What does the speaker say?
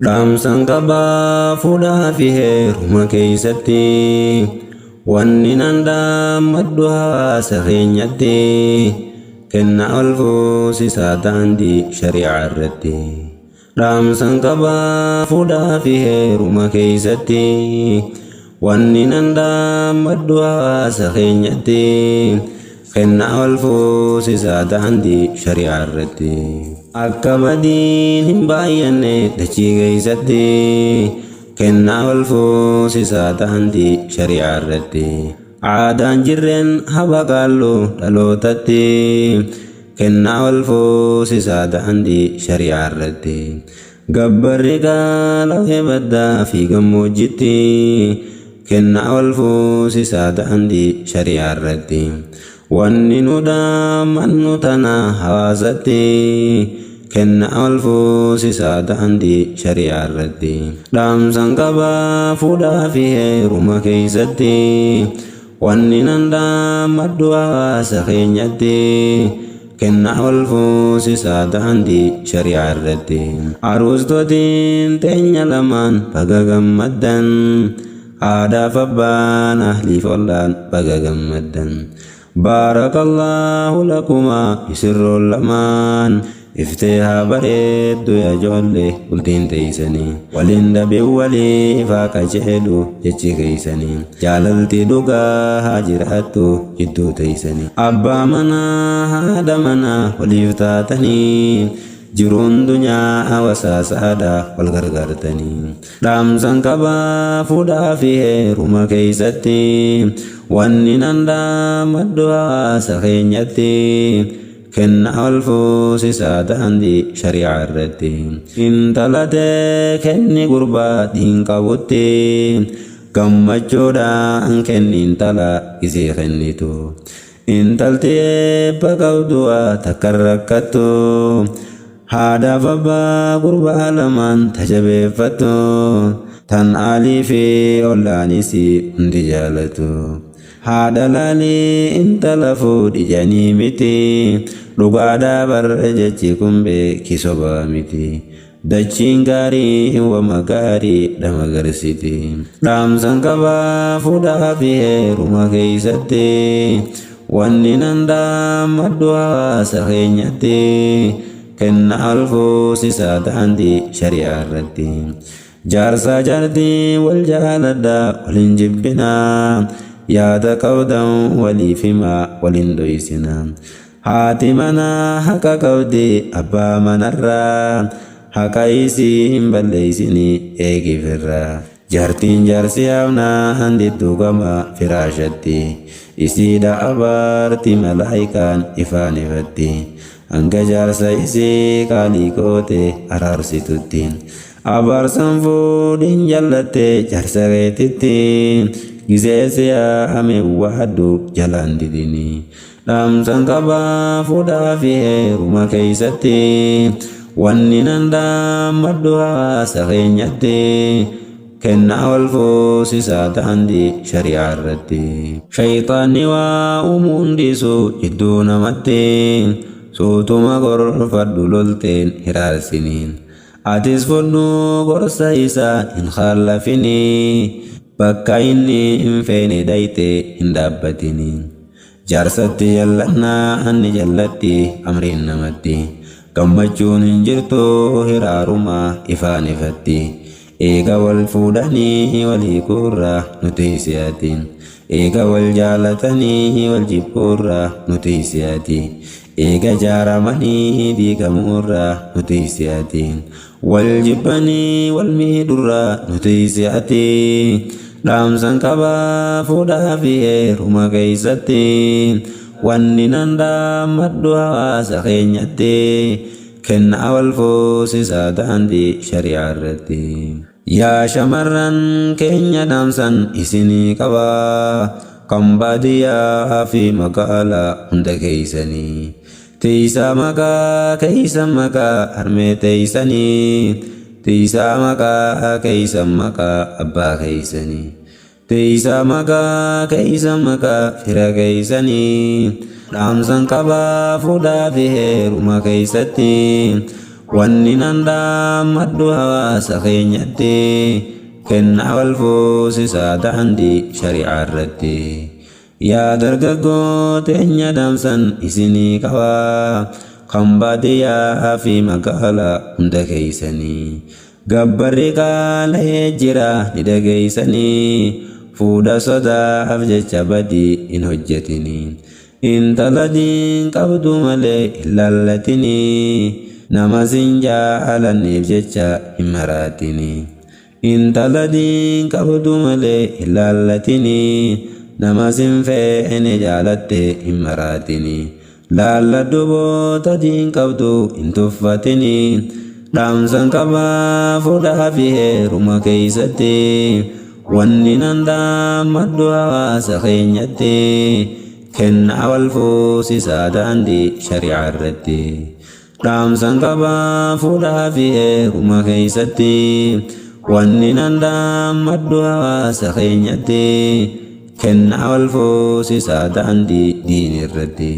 Dhaamsan qabaa fuudhaa fi heeruma keeysatti wanni nan dhaammadhu hawaasa keenyatti kennaa ol fuusisaa daandii shari'aa irratti. Dhaamsan qabaa fuudhaa fi heeruma keeysatti wanni nan dhaammadhu hawaasa keenyatti kennaa ol fuusisaa daandii shari'aa irratti. Akka badiin hin baay'anne dachii keeysatti kennaa ol fuusisaa daandii shari'aa irratti. Aadaan jirreen habaqaallu dhalootatti kennaa ol fuusisaa daandii shari'aa irratti. Gabbarri qaala'ee baddaa fi gammoojjitti kennaa ol fuusisaa daandii shari'aa irratti. Wanni nu dhaammannu tana hawaasatti kennaa ol fuusisaa daandii shari'aa irratti. Dhaamsan qabaa fuudhaa fi heeruma keeysatti wanni nan dhaammadhu hawaasa keenyatti kennaa ol fuusisaa daandii shari'aa irratti. Aruustootiin teenya lamaan baga gammaddan haadhaaf abbaan ahliif ollaan baga gammaddan. Baarakallahu lakuma isirroon lamaan ifteehaa bareeddu yaa ijoollee bultiin teeysanii waliin dhabee walii faaqa jedhu jechi keeysanii jaalalti dhugaa haa jiraattu jidduu teeysanii abbaa manaa haadha manaa waliif taatanii jiruun dunyaa wasaasaadha wal gargaartanii. Dhaamsan qabaa fuudhaa fi heeruma keeysatti wanni nan dhaammadhu hawaasa keenyatti kennaa ol fuusisaa daandii shari'aa irratti. Intalatee kenni gurbaa dhiin qabutti gammachuudhaan kenni intala isii kennitu. Intalti eebba qabdu takka rakkattu haadhaaf abbaa gurbaa lamaan tajabeeffattu tan aalii fi ollaanis hundi jaalatu. Haadha laalii intala fuudhi janii miti dhugaadhaa barra jechi kun beeki sobaa miti. Dachiin gaarii wama gaarii dhama garsiti. Dhaamsan qabaa fuudhaa fi heeruma keeysatti wanni nan dhaammadhu hawaasa keenyatti kennaa ol fuusisaa daandii shari'aa irratti. Jaarsaa jaartii wal jaaladhaa waliin jibbinaa yaada qabdan waliif himaa waliin dhoysinaa. Haati manaa haqa qabdi abbaa manarraa haqa isii hin balleeysinii eegifirraa. Jaartiin jaarsi yaafnaa handittuu gama firaashatti isiidha abaarti malaayikaan ifaan ifatti. Hanga jaarsa isii qaalii goote araarsitutti abaarsan fuudhin jallatte jaarsa keetitti giseesse yaa'ame waaddu jalaan didini. Dhaamsan qabaa fuudhaa fi heeruma keeysatti wanni nan dhaammadhu hawaasa keenyatti kennaa ol fuusisaa daandii shari'aa irratti. Shayxaanni waa uumuu hundisu jidduu namatti suutuma gorfadhu lolteen hiraarsiniin. Atis fudhu gorsa isaa hin khallafini bakka inni hin feene dhayte hin dhaabbatini. Jaarsatti jallannaa anni jallatti amriin namatti gammachuun hin jirtu hiraaruma ifaan ifatti. Eega wal fuudhanii walii kurra nuti si'atiin eega wal jaalatanii wal jibbuurra nuti si'atiin. Eega jaaramanii diigamuurra nuti si'atiin wal jibbanii wal miidhurra nuti si'atiin. Dhaamsan qabaa fuudhaa fi heeruma keeysatti wanni nan dhaammadhu hawaasa keenyatti kennaa ol fuusisaa daandii shari'aa irratti. Yaa shamarran keenya dhaamsan isinii qabaa kan baadiyyaa fi magaalaa hunda keeysanii. Tiisaa maqaa keeysan maqaa harmee teeysanii tiisaa maqaa keeysan maqaa abbaa keeysanii. Tiisaa maqaa keeysan maqaa fira keeysanii. Dhaamsan qabaa fuudhaa fi heeruma keeysatti wanni nandaamaddu hawaasa keenyatti kennaa wal fuusisaa ta'andi shari'aa irratti yaa dargaggoo teenya damsan isinii qabaa kan baadiyyaa fi magaalaa hunda keeysanii gabbarri qaala'ee jira ni dhageeysanii fuudha sodaaf jecha badii hin hojjetinii intala diin qabdu malee hin lallatinii nama sin jaalanneef jecha hin maraatinii intala diin qabdu malee hin lallatinii nama sin feene jaalatte hin maraatinii laalladhu boota diin qabdu hin tuffatinii dhaamsan qabaa fuudhaa fi heeruma keeysatti wanni nandaamaddu hawaasa keenyatti kennaa wal fuusisaa daandii shari'aa irratti dhaamsan qabaa fuudhaa fi heeruma keeysatti wanni nandaamaddu hawaasa keenyatti kennaa wal fuusisaa daandii diin irratti